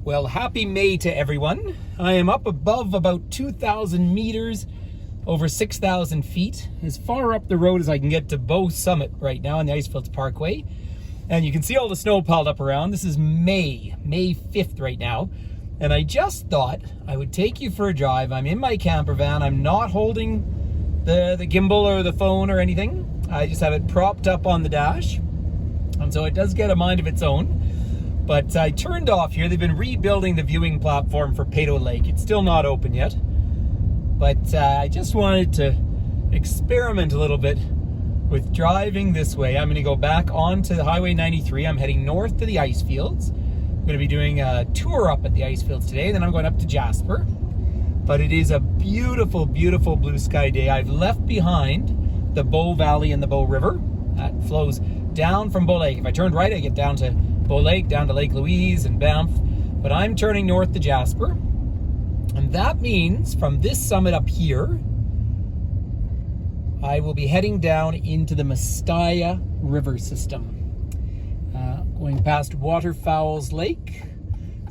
Well, happy May to everyone. I am up above about 2,000 meters, over 6,000 feet, as far up the road as I can get to Bow Summit right now on the Icefields Parkway. And you can see all the snow piled up around. This is May 5th right now. And I just thought I would take you for a drive. I'm in my camper van. I'm not holding the gimbal or the phone or anything. I just have it propped up on the dash. And so it does get a mind of its own. But I turned off here. They've been rebuilding the viewing platform for Peyto Lake. It's still not open yet. But I just wanted to experiment a little bit with driving this way. I'm going to go back onto Highway 93. I'm heading north to the Icefields. I'm going to be doing a tour up at the Icefields today. Then I'm going up to Jasper. But it is a beautiful, beautiful blue sky day. I've left behind the Bow Valley and the Bow River. That flows down from Bow Lake. If I turned right, I get down to Bow Lake, down to Lake Louise and Banff. But I'm turning north to Jasper. And that means from this summit up here, I will be heading down into the Messiah River system. Going past Waterfowls Lake.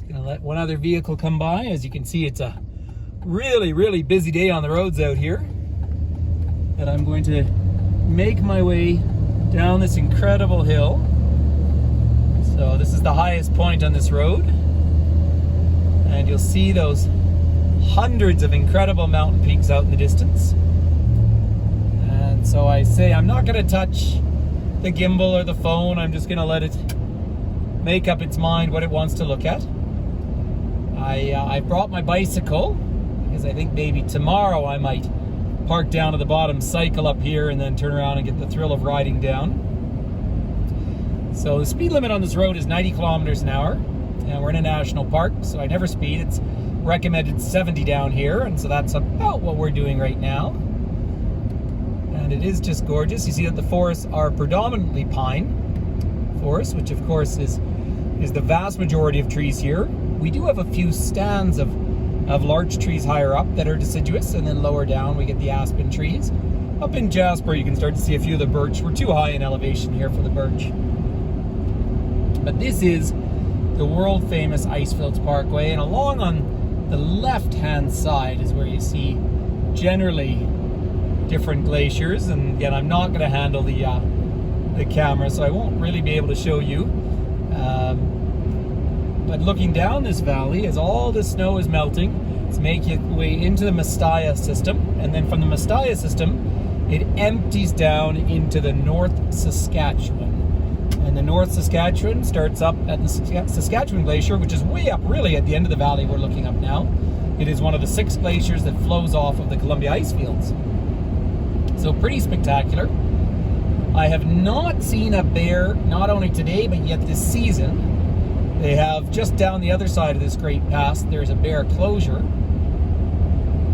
Gonna let one other vehicle come by. As you can see, it's a really, really busy day on the roads out here. And I'm going to make my way down this incredible hill. So this is the highest point on this road. And you'll see those hundreds of incredible mountain peaks out in the distance. And so I say I'm not going to touch the gimbal or the phone. I'm just going to let it make up its mind what it wants to look at. I brought my bicycle because I think maybe tomorrow I might park down to the bottom, cycle up here, and then turn around and get the thrill of riding down. So the speed limit on this road is 90 kilometers an hour, and we're in a national park, so I never speed. It's recommended 70 down here, and so that's about what we're doing right now. And it is just gorgeous. You see that the forests are predominantly pine forests, which of course is the vast majority of trees here. We do have a few stands of large trees higher up that are deciduous, and then lower down we get the aspen trees. Up in Jasper you can start to see a few of the birch. We're too high in elevation here for the birch. But this is the world famous Icefields Parkway, and along on the left hand side is where you see generally different glaciers. And again, I'm not going to handle the camera, so I won't really be able to show you. But looking down this valley, as all the snow is melting, it's making its way into the Messiah system, and then from the Messiah system it empties down into the North Saskatchewan. And the North Saskatchewan starts up at the Saskatchewan Glacier, which is way up really at the end of the valley we're looking up now. It is one of the 6 glaciers that flows off of the Columbia Icefields. So pretty spectacular. I have not seen a bear, not only today, but yet this season. They have just down the other side of this great pass, there's a bear closure.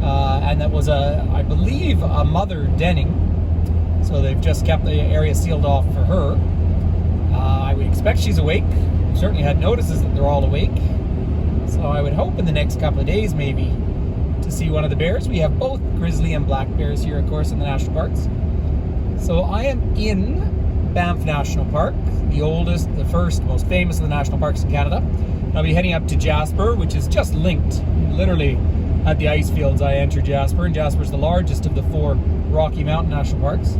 And that was, I believe, a mother denning. So they've just kept the area sealed off for her. I would expect she's awake. We've certainly had notices that they're all awake. So I would hope in the next couple of days maybe to see one of the bears. We have both grizzly and black bears here, of course, in the national parks. So I am in Banff National Park, the oldest, the first, most famous of the national parks in Canada. I'll be heading up to Jasper, which is just linked. Literally at the Icefields I enter Jasper, and Jasper's the largest of the 4 Rocky Mountain National Parks.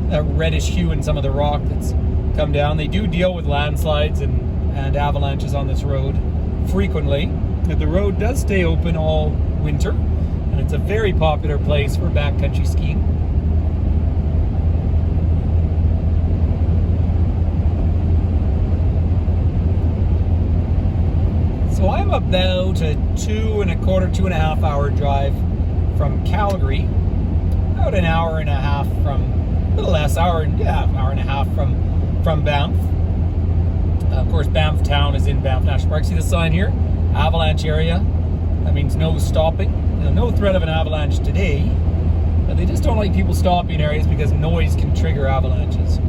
That reddish hue in some of the rock that's come down. They do deal with landslides and avalanches on this road frequently. But the road does stay open all winter, and it's a very popular place for backcountry skiing. So I'm about a 2.25 hour drive from Calgary, about an hour and a half from, a little less, hour and a half from Banff. Of course, Banff town is in Banff National Park. See the sign here? Avalanche area. That means no stopping. No threat of an avalanche today, but they just don't like people stopping in areas because noise can trigger avalanches.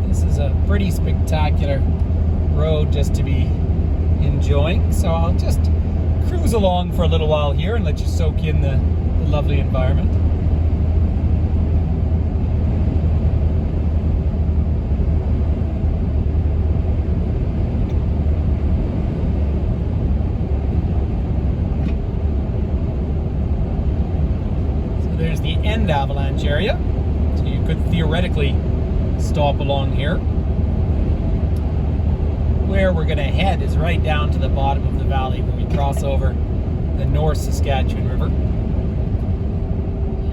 This is a pretty spectacular road just to be enjoying. So I'll just cruise along for a little while here and let you soak in the lovely environment. and avalanche area. So you could theoretically stop along here. Where we're going to head is right down to the bottom of the valley when we cross over the North Saskatchewan River.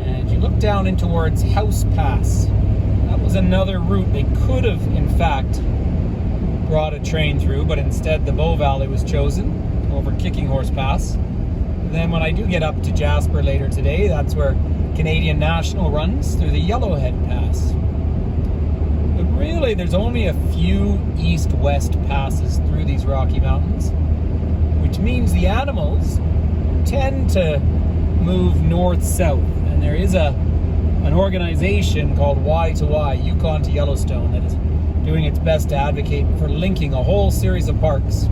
And you look down in towards House Pass. That was another route they could have, in fact, brought a train through, but instead the Bow Valley was chosen over Kicking Horse Pass. And then when I do get up to Jasper later today, that's where Canadian National runs through the Yellowhead Pass. But really, there's only a few east-west passes through these Rocky Mountains, which means the animals tend to move north-south. And there is an organization called Y2Y, Yukon to Yellowstone, that is doing its best to advocate for linking a whole series of parks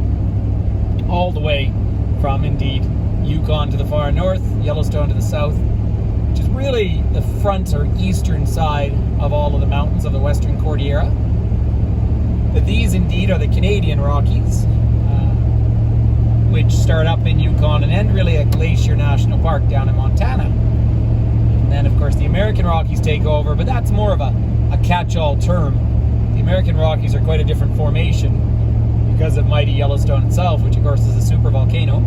all the way from, indeed, Yukon to the far north, Yellowstone to the south, which is really the front or eastern side of all of the mountains of the Western Cordillera. But these, indeed, are the Canadian Rockies, which start up in Yukon and end really at Glacier National Park down in Montana. And then, of course, the American Rockies take over, but that's more of a catch-all term. The American Rockies are quite a different formation because of mighty Yellowstone itself, which of course is a super volcano.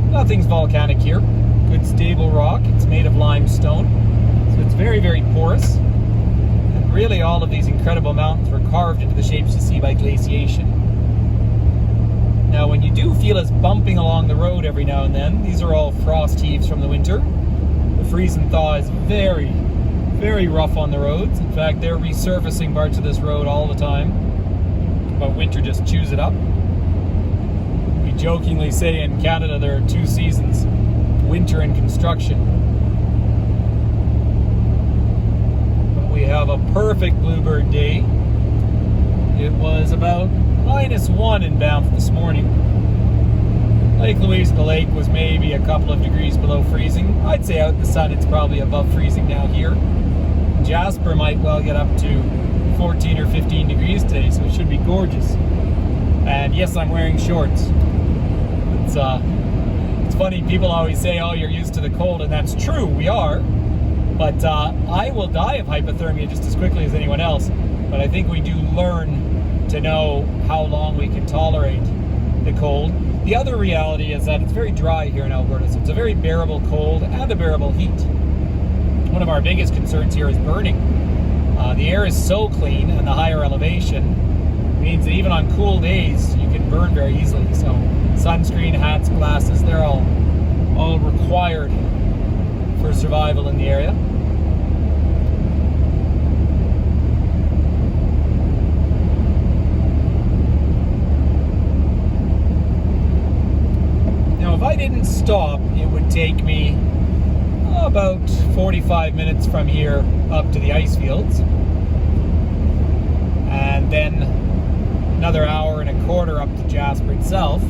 Nothing's volcanic here. Good stable rock. It's made of limestone, so it's very, very porous. And really all of these incredible mountains were carved into the shapes you see by glaciation. Now when you do feel us bumping along the road every now and then, these are all frost heaves from the winter. The freeze and thaw is very, very rough on the roads. In fact, they're resurfacing parts of this road all the time, but winter just chews it up. We jokingly say in Canada there are two seasons, winter and construction. But we have a perfect bluebird day. It was about -1 in Banff this morning. Lake Louise, the lake, was maybe a couple of degrees below freezing. I'd say out in the sun it's probably above freezing now here. Jasper might well get up to 14 or 15 degrees today, so it should be gorgeous. And yes, I'm wearing shorts. It's funny, people always say, oh, you're used to the cold, and that's true, we are. But I will die of hypothermia just as quickly as anyone else. But I think we do learn to know how long we can tolerate the cold. The other reality is that it's very dry here in Alberta, so it's a very bearable cold and a bearable heat. One of our biggest concerns here is burning. The air is so clean, and the higher elevation means that even on cool days you can burn very easily. So sunscreen, hats, glasses, they're all required for survival in the area. Now if I didn't stop, it would take me about 45 minutes from here up to the Icefields, and then another hour and a quarter up to Jasper itself.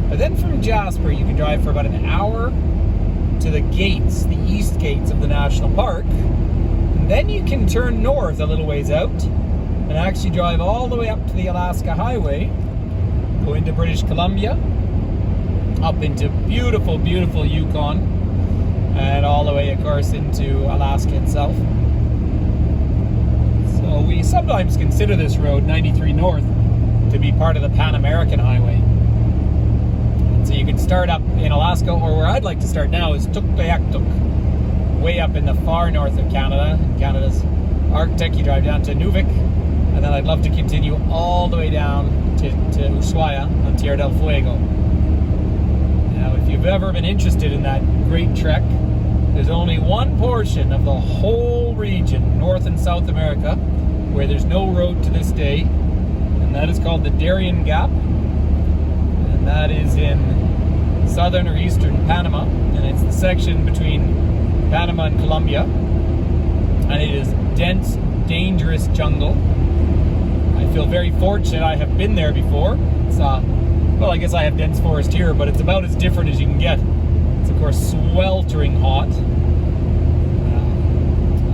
But then from Jasper you can drive for about an hour to the gates, the east gates of the national park, and then you can turn north a little ways out and actually drive all the way up to the Alaska Highway, go into British Columbia, up into beautiful, beautiful Yukon, and all the way, of course, into Alaska itself. So we sometimes consider this road, 93 North, to be part of the Pan American Highway. And so you can start up in Alaska, or where I'd like to start now is Tuktoyaktuk, way up in the far north of Canada, in Canada's Arctic. You drive down to Nunavik, and then I'd love to continue all the way down to Ushuaia on Tierra del Fuego. Now, if you've ever been interested in that great trek, there's only one portion of the whole region, North and South America, where there's no road to this day, and that is called the Darien Gap, and that is in southern or eastern Panama, and it's the section between Panama and Colombia, and it is dense, dangerous jungle. I feel very fortunate I have been there before. It's well, I guess I have dense forest here, but it's about as different as you can get. It's, of course, sweltering hot.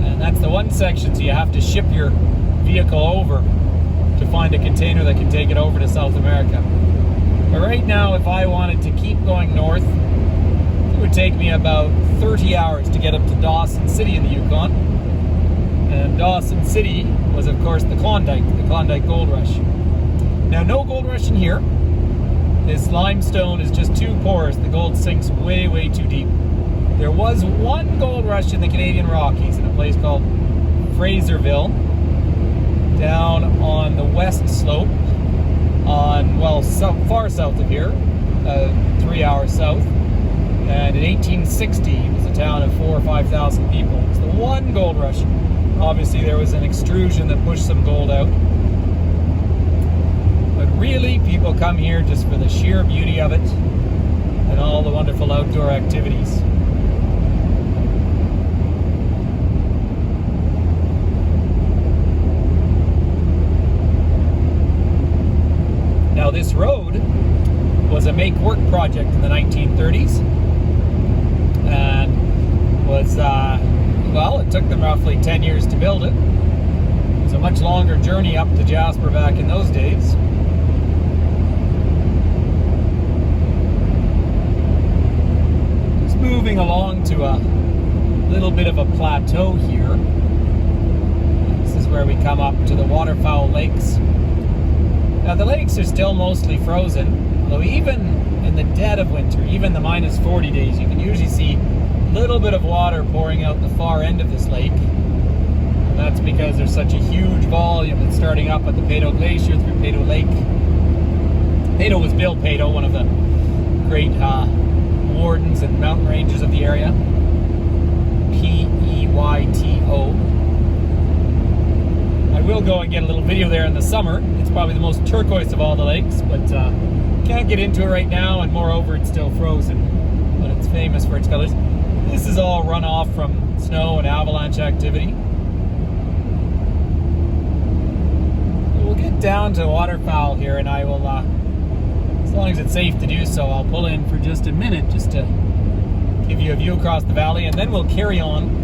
And that's the one section, so you have to ship your vehicle over to find a container that can take it over to South America. But right now, if I wanted to keep going north, It would take me about 30 hours to get up to Dawson City in the Yukon. And Dawson City was, of course, the Klondike Gold Rush. Now, no gold rush in here. This limestone is just too porous. The gold sinks way, way too deep. There was one gold rush in the Canadian Rockies in a place called Fraserville, down on the west slope, on, well, far south of here, 3 hours south. And in 1860, it was a town of 4,000 or 5,000 people. It was the one gold rush. Obviously, there was an extrusion that pushed some gold out. But really, people come here just for the sheer beauty of it and all the wonderful outdoor activities. Now, this road was a make-work project in the 1930s. And was, well, it took them roughly 10 years to build it. It was a much longer journey up to Jasper back in those days. Just moving along to a little bit of a plateau here. This is where we come up to the waterfowl lakes. Now, the lakes are still mostly frozen, although even in the dead of winter, even the minus 40 days, you can usually see a little bit of water pouring out the far end of this lake. And that's because there's such a huge volume that's starting up at the Peyto Glacier through Peyto Lake. Peyto was Bill Peyto, one of the great wardens and mountain rangers of the area. P-E-Y-T-O. I will go and get a little video there in the summer. It's probably the most turquoise of all the lakes, but can't get into it right now, and moreover, it's still frozen, but it's famous for its colors. This is all runoff from snow and avalanche activity. We'll get down to waterfowl here, and I will, as long as it's safe to do so, I'll pull in for just a minute just to give you a view across the valley, and then we'll carry on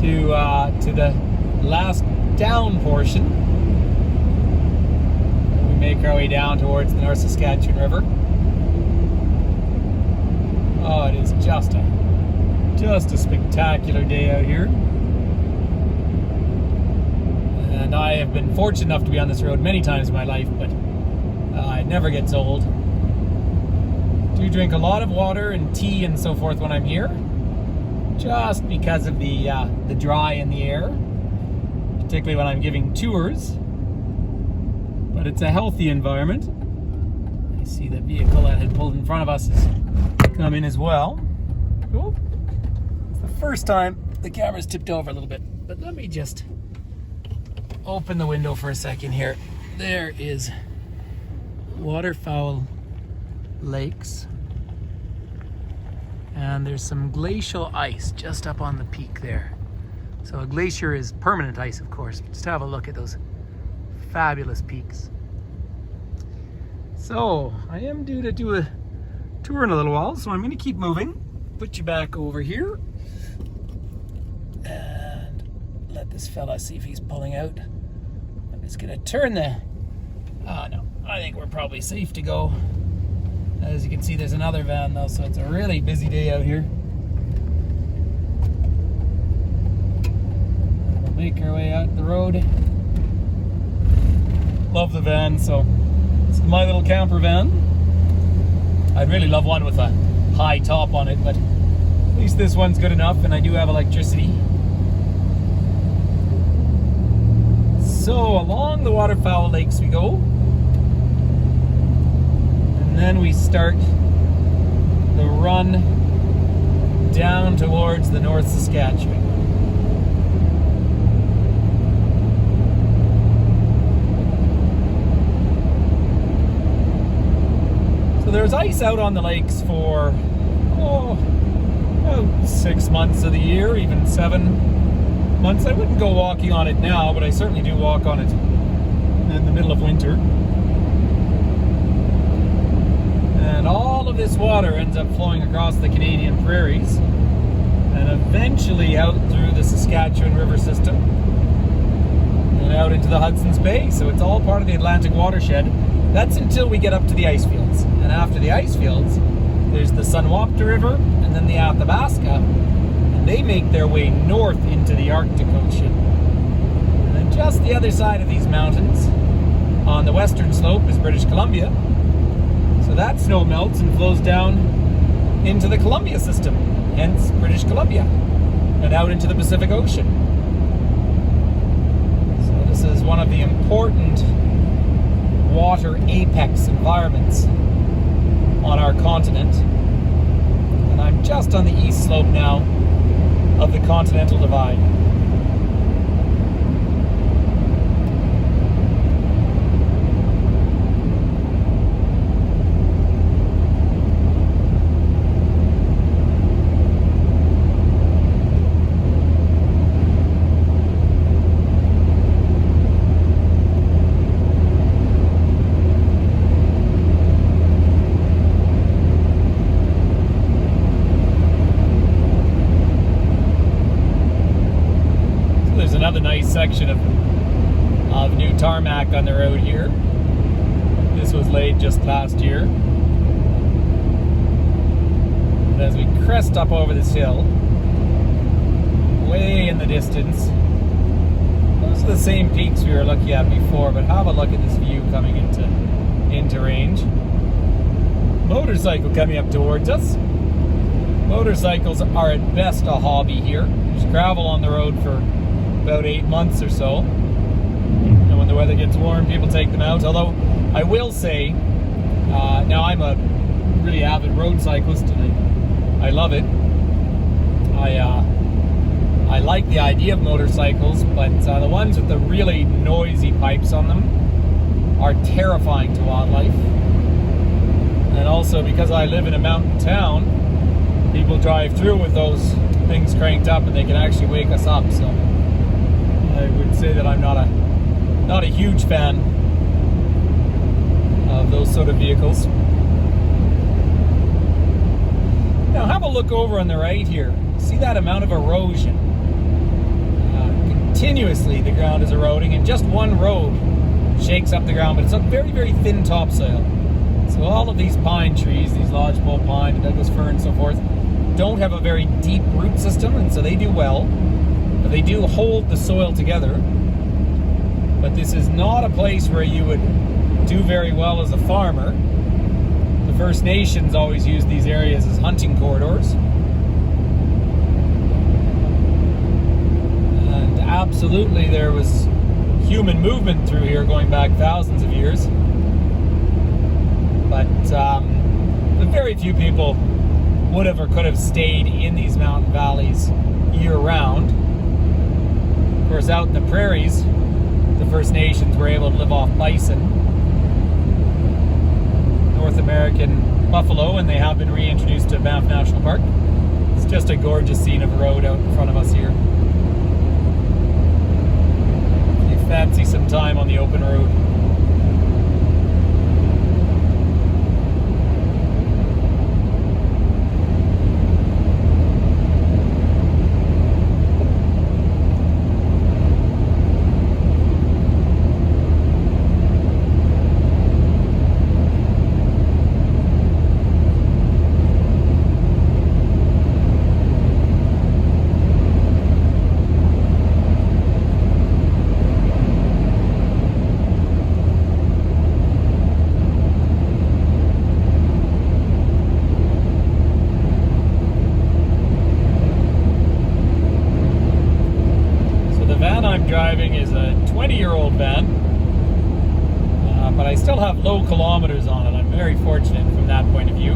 to the last down portion. We make our way down towards the North Saskatchewan River. Oh, it is just a spectacular day out here. And I have been fortunate enough to be on this road many times in my life, but it never gets old. Do drink a lot of water and tea and so forth when I'm here, just because of the dry in the air, particularly when I'm giving tours. But it's a healthy environment. I see the vehicle that had pulled in front of us has come in as well. Oh, it's the first time the camera's tipped over a little bit, but let me just open the window for a second here. There is waterfowl lakes, and there's some glacial ice just up on the peak there. So a glacier is permanent ice, of course. Just have a look at those fabulous peaks. So I am due to do a tour in a little while, so I'm going to keep moving. Put you back over here and let this fella see if he's pulling out. I'm just going to turn the... Oh no, I think we're probably safe to go. As you can see, there's another van though, so it's a really busy day out here. We'll make our way out the road. Love the van, so it's my little camper van. I'd really love one with a high top on it, but at least this one's good enough, and I do have electricity. So along the waterfowl lakes we go, and then we start the run down towards the North Saskatchewan. So there's ice out on the lakes for about 6 months of the year, even 7 months. I wouldn't go walking on it now, but I certainly do walk on it in the middle of winter. And all of this water ends up flowing across the Canadian prairies and eventually out through the Saskatchewan River system and out into the Hudson's Bay. So it's all part of the Atlantic watershed. That's until we get up to the Icefields. And after the ice fields, there's the Sunwapta River and then the Athabasca. And they make their way north into the Arctic Ocean. And then just the other side of these mountains, on the western slope, is British Columbia. So that snow melts and flows down into the Columbia system, hence British Columbia, and out into the Pacific Ocean. So this is one of the important water apex environments on our continent. And I'm just on the east slope now of the Continental Divide. Another nice section of new tarmac on the road here. This was laid just last year. And as we crest up over this hill, way in the distance, those are the same peaks we were looking at before, but have a look at this view coming into range. Motorcycle coming up towards us. Motorcycles are at best a hobby here. There's gravel on the road for about 8 months or so, and when the weather gets warm, people take them out. Although I will say, now I'm a really avid road cyclist and I love it. I like the idea of motorcycles, but the ones with the really noisy pipes on them are terrifying to wildlife. And also, because I live in a mountain town, people drive through with those things cranked up and they can actually wake us up. So I would say that I'm not a huge fan of those sort of vehicles. Now have a look over on the right here. See that amount of erosion? Continuously the ground is eroding, and just one road shakes up the ground, but it's a very, very thin topsoil. So all of these pine trees, these lodgepole pine and Douglas fir and so forth, don't have a very deep root system, and so they do well. But they do hold the soil together. But this is not a place where you would do very well as a farmer. The First Nations always use these areas as hunting corridors. And absolutely there was human movement through here going back thousands of years. But very few people would have or could have stayed in these mountain valleys year-round. Of course, out in the prairies, the First Nations were able to live off bison, North American buffalo, and they have been reintroduced to Banff National Park. It's just a gorgeous scene of a road out in front of us here. If you fancy some time on the open road. Driving is a 20-year-old van, but I still have low kilometers on it. I'm very fortunate from that point of view.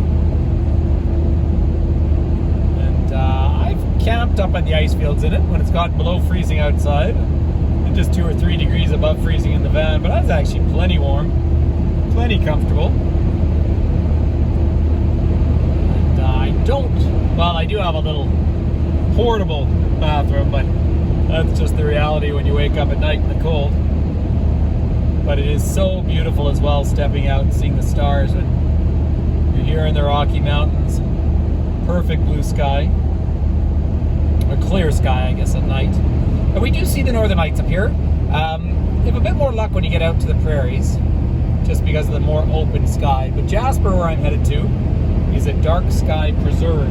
And I've camped up at the ice fields in it when it's gotten below freezing outside, and just 2 or 3 degrees above freezing in the van, but that's actually plenty warm, plenty comfortable. And I do have a little portable bathroom, but that's just the reality when you wake up at night in the cold. But it is so beautiful as well, stepping out and seeing the stars when you're here in the Rocky Mountains. Perfect blue sky, or clear sky, I guess, at night. And we do see the northern lights up here. You have a bit more luck when you get out to the prairies. just because of the more open sky. But Jasper, where I'm headed to, is a dark sky preserve.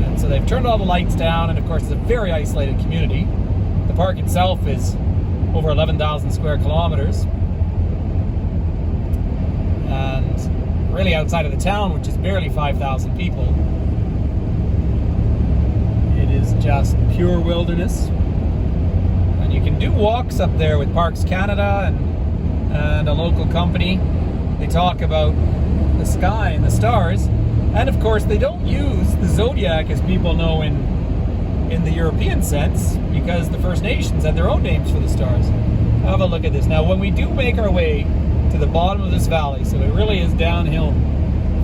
And so they've turned all the lights down, and of course it's a very isolated community. The park itself is over 11,000 square kilometers. And really outside of the town, which is barely 5,000 people, it is just pure wilderness. And you can do walks up there with Parks Canada and a local company. They talk about the sky and the stars. And of course, they don't use the zodiac as people know in the European sense, because the First Nations had their own names for the stars. Have a look at this. Now, when we do make our way to the bottom of this valley, so it really is downhill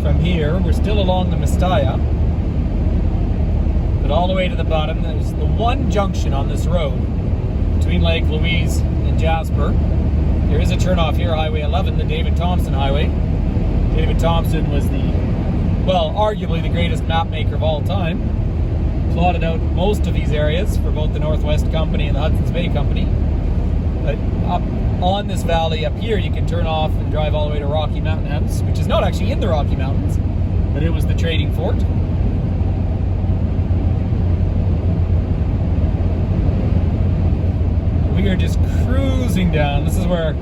from here, we're still along the Mestalla, but all the way to the bottom, there's the one junction on this road between Lake Louise and Jasper. There is a turnoff here, Highway 11, the David Thompson Highway. David Thompson was arguably the greatest map maker of all time. Plotted out most of these areas for both the Northwest Company and the Hudson's Bay Company. But up on this valley up here, you can turn off and drive all the way to Rocky Mountain House, which is not actually in the Rocky Mountains, but it was the trading fort. We are just cruising down. This is where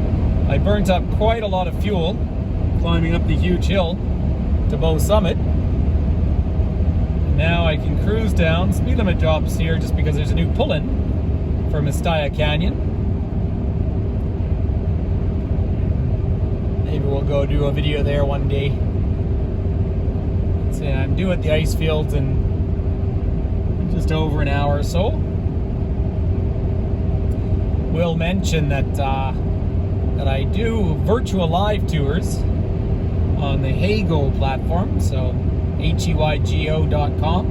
I burnt up quite a lot of fuel climbing up the huge hill to Bow Summit. Now I can cruise down. Speed limit drops here just because there's a new pull-in for Mestalla Canyon. Maybe we'll go do a video there one day. So I'm due at the Icefields in just over an hour or so. Will mention that I do virtual live tours on the Heygo platform, so HEYGO.com,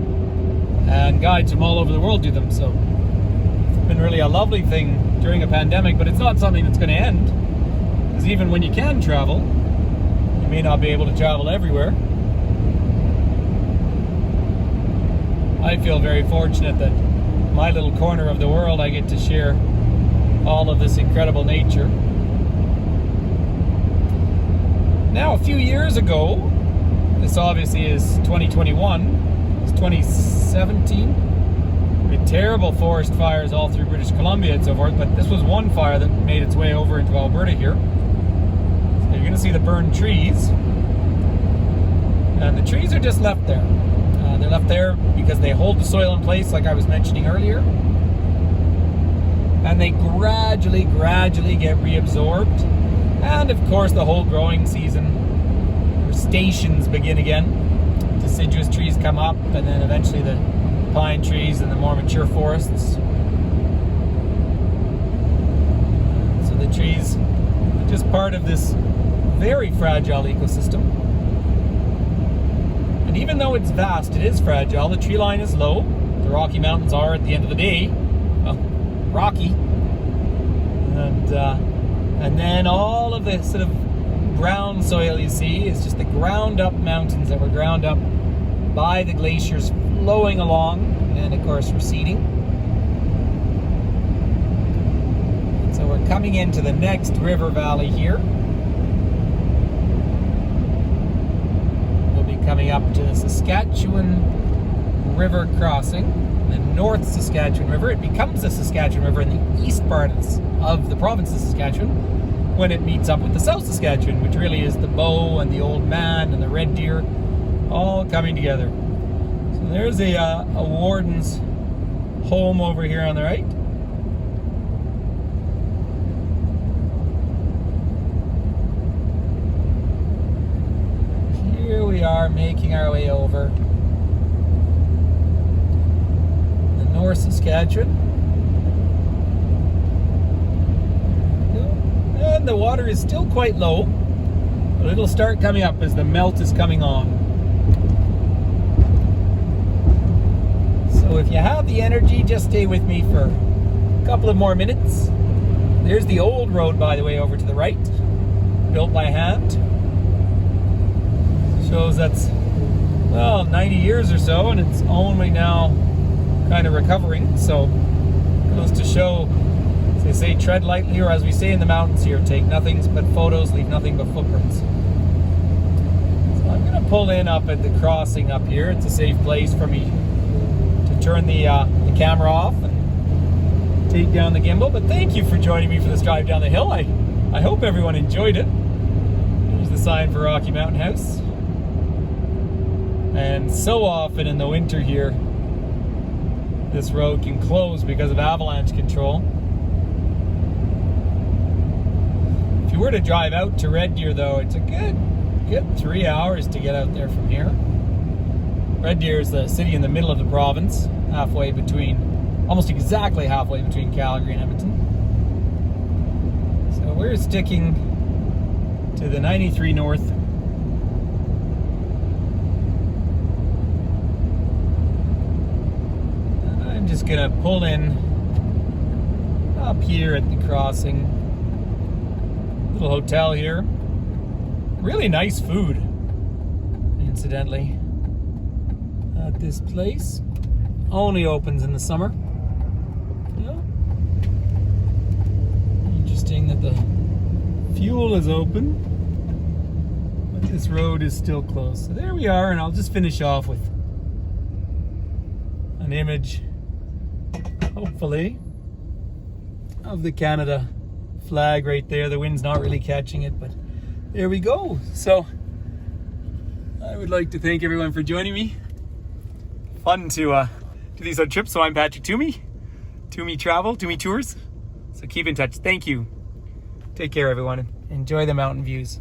and guides from all over the world do them. So it's been really a lovely thing during a pandemic, but it's not something that's going to end, because even when you can travel, you may not be able to travel everywhere. I feel very fortunate that my little corner of the world, I get to share all of this incredible nature. Now, a few years ago, this obviously is 2021, it's 2017, we had terrible forest fires all through British Columbia and so forth, but this was one fire that made its way over into Alberta here. So you're going to see the burned trees, and the trees are just left there. They're left there because they hold the soil in place, like I was mentioning earlier, and they gradually get reabsorbed. And of course, the whole growing season, or stations begin again. Deciduous trees come up, and then eventually the pine trees and the more mature forests. So the trees are just part of this very fragile ecosystem. And even though it's vast, it is fragile. The tree line is low. The Rocky Mountains are, at the end of the day, rocky. And then all of the sort of brown soil you see is just the ground up mountains that were ground up by the glaciers flowing along and of course receding. And so we're coming into the next river valley here. We'll be coming up to the Saskatchewan River crossing, the North Saskatchewan River. It becomes the Saskatchewan River in the east part of the province of Saskatchewan when it meets up with the South Saskatchewan, which really is the Bow and the Old Man and the Red Deer all coming together. So there's a warden's home over here on the right. Here we are making our way over the North Saskatchewan. And the water is still quite low, but it'll start coming up as the melt is coming on. So if you have the energy, just stay with me for a couple of more minutes. There's the old road, by the way, over to the right, built by hand. Shows that's, well, 90 years or so, and it's only now kind of recovering. So goes to show it's They say tread lightly, or as we say in the mountains here, take nothing but photos, leave nothing but footprints. So I'm gonna pull in up at the crossing up here. It's a safe place for me to turn the camera off and take down the gimbal. But thank you for joining me for this drive down the hill. I hope everyone enjoyed it. There's the sign for Rocky Mountain House. And so often in the winter here, this road can close because of avalanche control. If you were to drive out to Red Deer though, it's a good 3 hours to get out there from here. Red Deer is the city in the middle of the province, almost exactly halfway between Calgary and Edmonton. So we're sticking to the 93 North. I'm just gonna pull in up here at the crossing. Little hotel here. Really nice food, incidentally, at this place. Only opens in the summer. Yeah. Interesting that the fuel is open, but this road is still closed. So there we are, and I'll just finish off with an image, hopefully, of the Canada flag right there. The wind's not really catching it, but there we go. So I would like to thank everyone for joining me. Fun to do these on trips. So I'm Patrick Toomey Travel, Toomey Tours. So keep in touch. Thank you. Take care, everyone. Enjoy the mountain views.